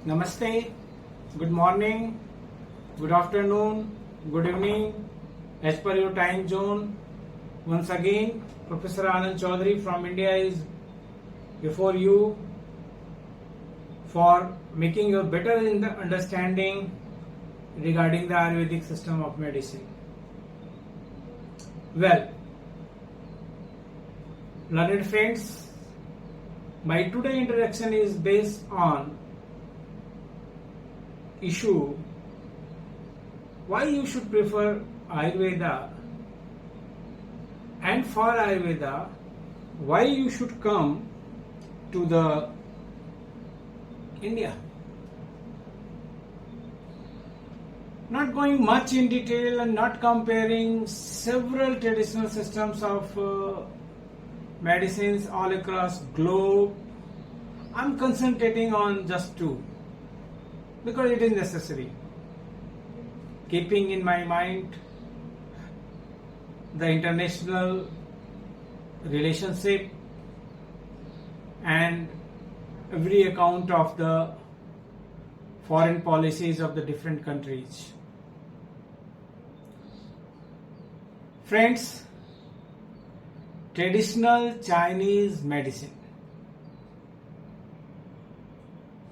Namaste, good morning, good afternoon, good evening, as per your time zone. Once again, Professor Anand Chaudhary from India is before you for making a better understanding regarding the Ayurvedic system of medicine. Well, learned friends, my today introduction is based on issue why you should prefer Ayurveda, and for Ayurveda why you should come to the India. Not going much in detail and not comparing several traditional systems of medicines all across globe. I'm concentrating on just two because it is necessary. Keeping in my mind the international relationship and every account of the foreign policies of the different countries. Friends, traditional Chinese medicine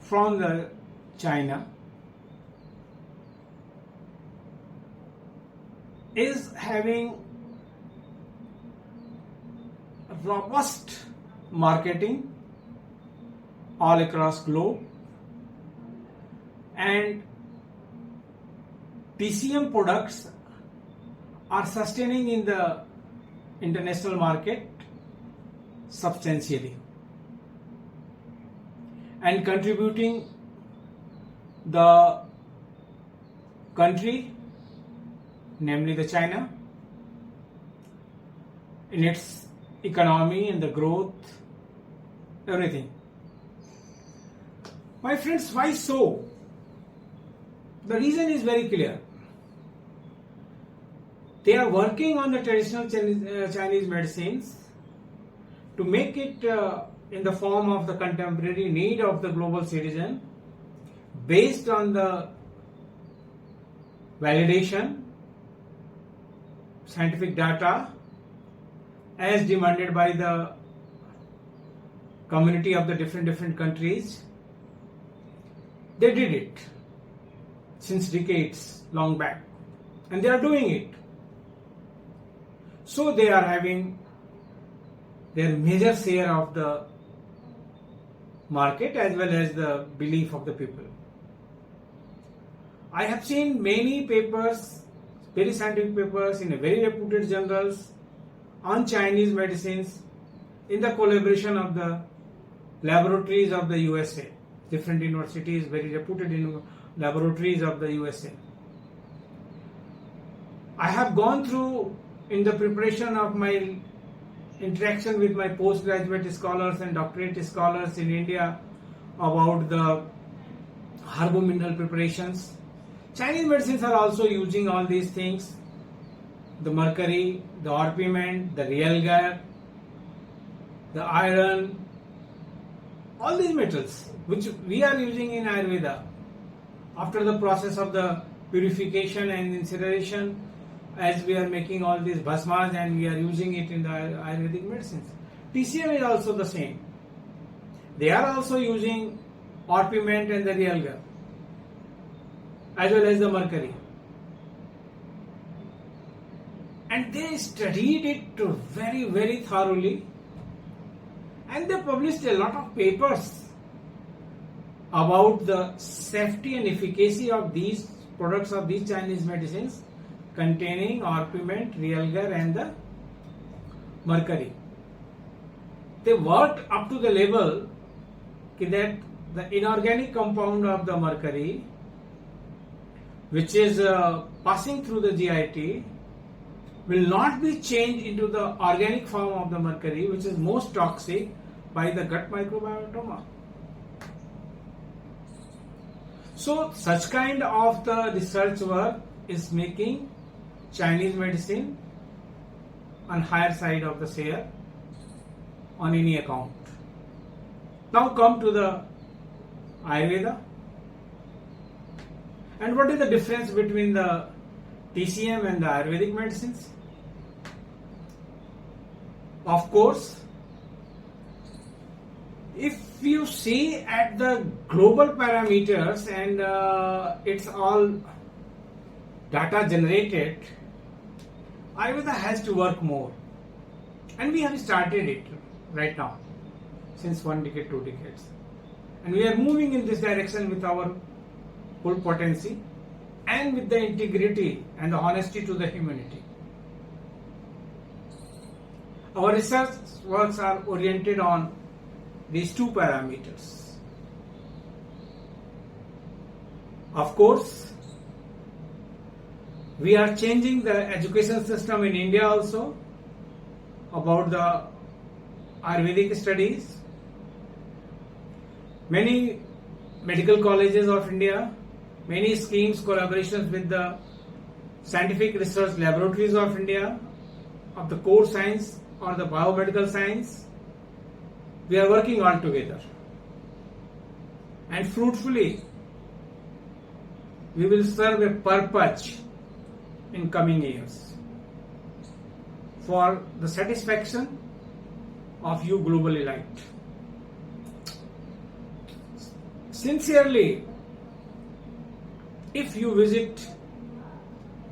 from the China is having robust marketing all across globe, and TCM products are sustaining in the international market substantially and contributing the country, namely the China, in its economy and the growth, everything. My friends, why so? The reason is very clear. They are working on the traditional Chinese medicines to make it in the form of the contemporary need of the global citizen, based on the validation, scientific data as demanded by the community of the different countries. They did it since decades long back, and they are doing it. So they are having their major share of the market as well as the belief of the people. I have seen many papers, very scientific papers in very reputed journals on Chinese medicines in the collaboration of the laboratories of the USA, different universities, very reputed laboratories of the USA. I have gone through in the preparation of my interaction with my postgraduate scholars and doctorate scholars in India about the herbo-mineral preparations. Chinese medicines are also using all these things, the mercury, the orpiment, the realgar, the iron, all these metals which we are using in Ayurveda after the process of the purification and incineration, as we are making all these bhasmas and we are using it in the Ayurvedic medicines. TCM is also the same. They are also using orpiment and the realgar as well as the mercury. And they studied it very thoroughly, and they published a lot of papers about the safety and efficacy of these products of these Chinese medicines containing orpiment, realgar and the mercury. They worked up to the level that the inorganic compound of the mercury, which is passing through the GIT, will not be changed into the organic form of the mercury, which is most toxic, by the gut microbiota. So such kind of the research work is making Chinese medicine on higher side of the share on any account. Now come to the Ayurveda. And what is the difference between the TCM and the Ayurvedic medicines? Of course, if you see at the global parameters, and it's all data generated, Ayurveda has to work more. And we have started it right now, since 1 decade, 2 decades. And we are moving in this direction with our full potency and with the integrity and the honesty to the humanity. Our research works are oriented on these two parameters. Of course, we are changing the education system in India also about the Ayurvedic studies. Many medical colleges of India, many schemes, collaborations with the scientific research laboratories of India, of the core science or the biomedical science, we are working all together. And fruitfully, we will serve a purpose in coming years for the satisfaction of you global elite. Sincerely, if you visit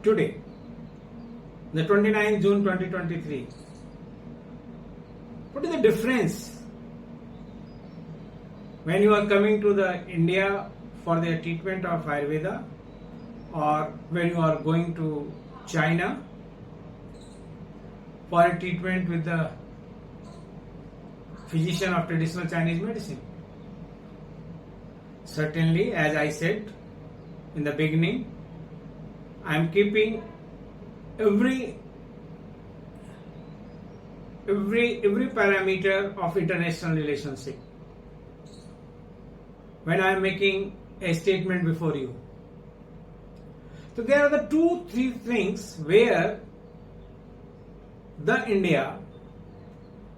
today, the 29th June 2023, what is the difference when you are coming to the India for the treatment of Ayurveda, or when you are going to China for a treatment with the physician of traditional Chinese medicine? Certainly, as I said in the beginning, I am keeping every parameter of international relationship when I am making a statement before you. So there are the 2-3 things where the India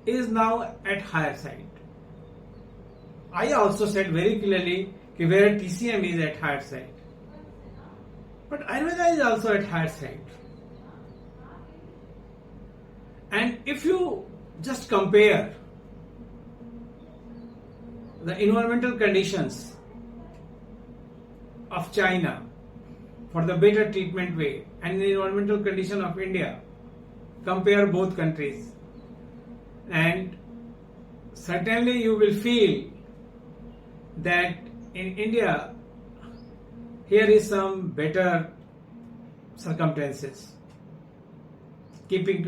is now at higher side. I also said very clearly where TCM is at higher side. But Ayurveda is also at higher side. And if you just compare the environmental conditions of China for the better treatment way and the environmental condition of India, compare both countries, and certainly you will feel that in India here is some better circumstances, keeping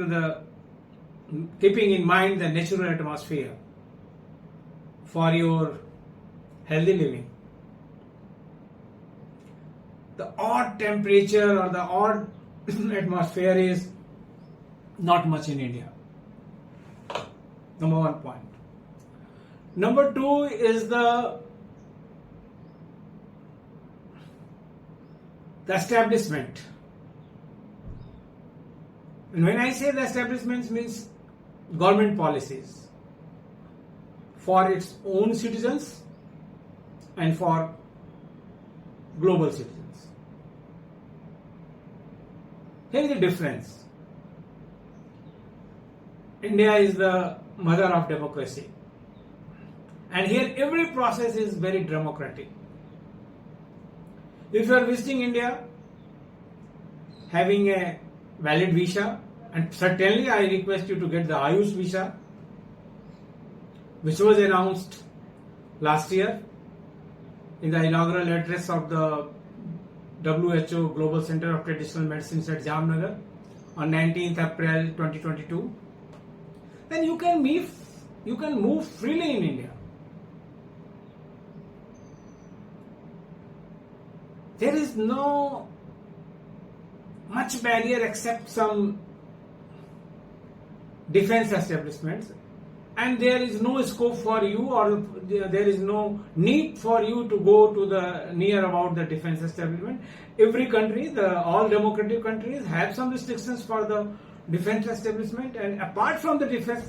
in mind the natural atmosphere for your healthy living. The odd temperature or the odd atmosphere is not much in India. Number 1 point. Number 2 is the establishment. And when I say the establishment, means government policies for its own citizens and for global citizens. Here is the difference. India is the mother of democracy, and here every process is very democratic. If you are visiting India having a valid visa, and certainly I request you to get the Ayush visa, which was announced last year in the inaugural address of the WHO Global Center of Traditional Medicines at Jamnagar on 19th April 2022, then you can move freely in India. There is no much barrier except some defense establishments, and there is no scope for you, or there is no need for you to go to the near about the defense establishment. Every country, all democratic countries have some restrictions for the defense establishment, and apart from the defense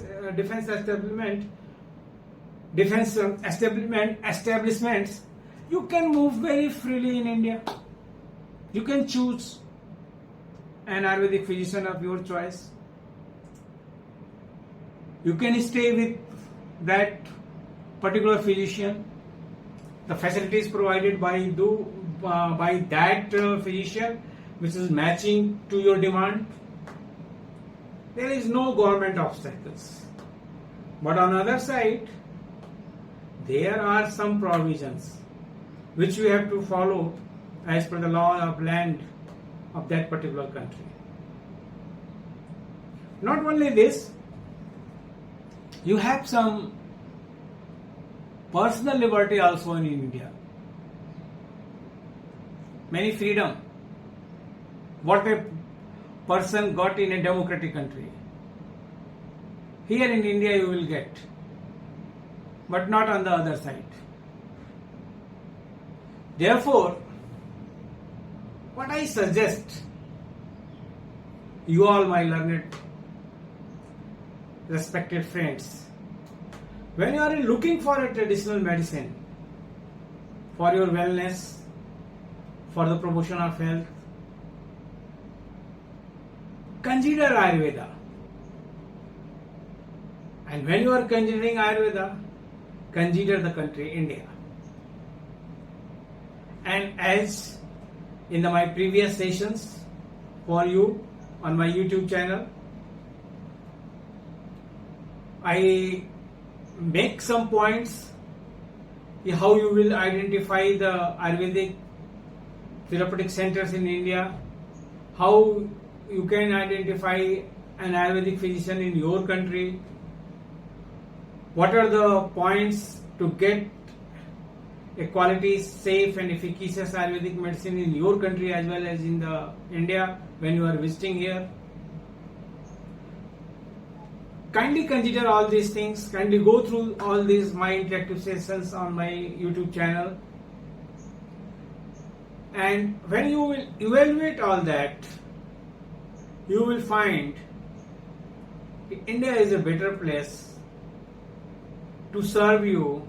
establishments, you can move very freely in India. You can choose an Ayurvedic physician of your choice. You can stay with that particular physician. The facilities provided by that physician, which is matching to your demand. There is no government obstacles. But on the other side, there are some provisions which we have to follow as per the law of land of that particular country. Not only this, you have some personal liberty also in India. Many freedom. What a person got in a democratic country. Here in India you will get, but not on the other side. Therefore, what I suggest, you all my learned, respected friends, when you are looking for a traditional medicine for your wellness, for the promotion of health, consider Ayurveda. And when you are considering Ayurveda, consider the country India. And as in my previous sessions for you on my YouTube channel, I make some points how you will identify the Ayurvedic therapeutic centers in India, how you can identify an Ayurvedic physician in your country, what are the points to get a quality, safe and efficacious Ayurvedic medicine in your country as well as in the India when you are visiting here. Kindly consider all these things, kindly go through all these my interactive sessions on my YouTube channel, and when you will evaluate all that, you will find India is a better place to serve you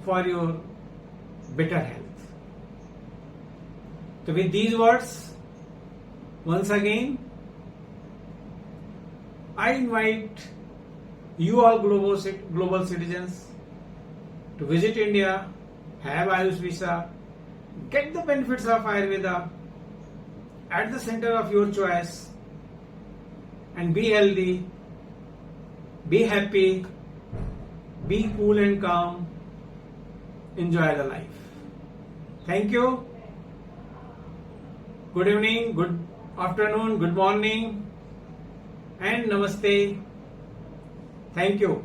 for your better health. So with these words, once again, I invite you all global citizens to visit India, have Ayush visa, get the benefits of Ayurveda at the center of your choice, and be healthy, be happy, be cool and calm, enjoy the life. Thank you. Good evening, good afternoon, good morning, and namaste. Thank you.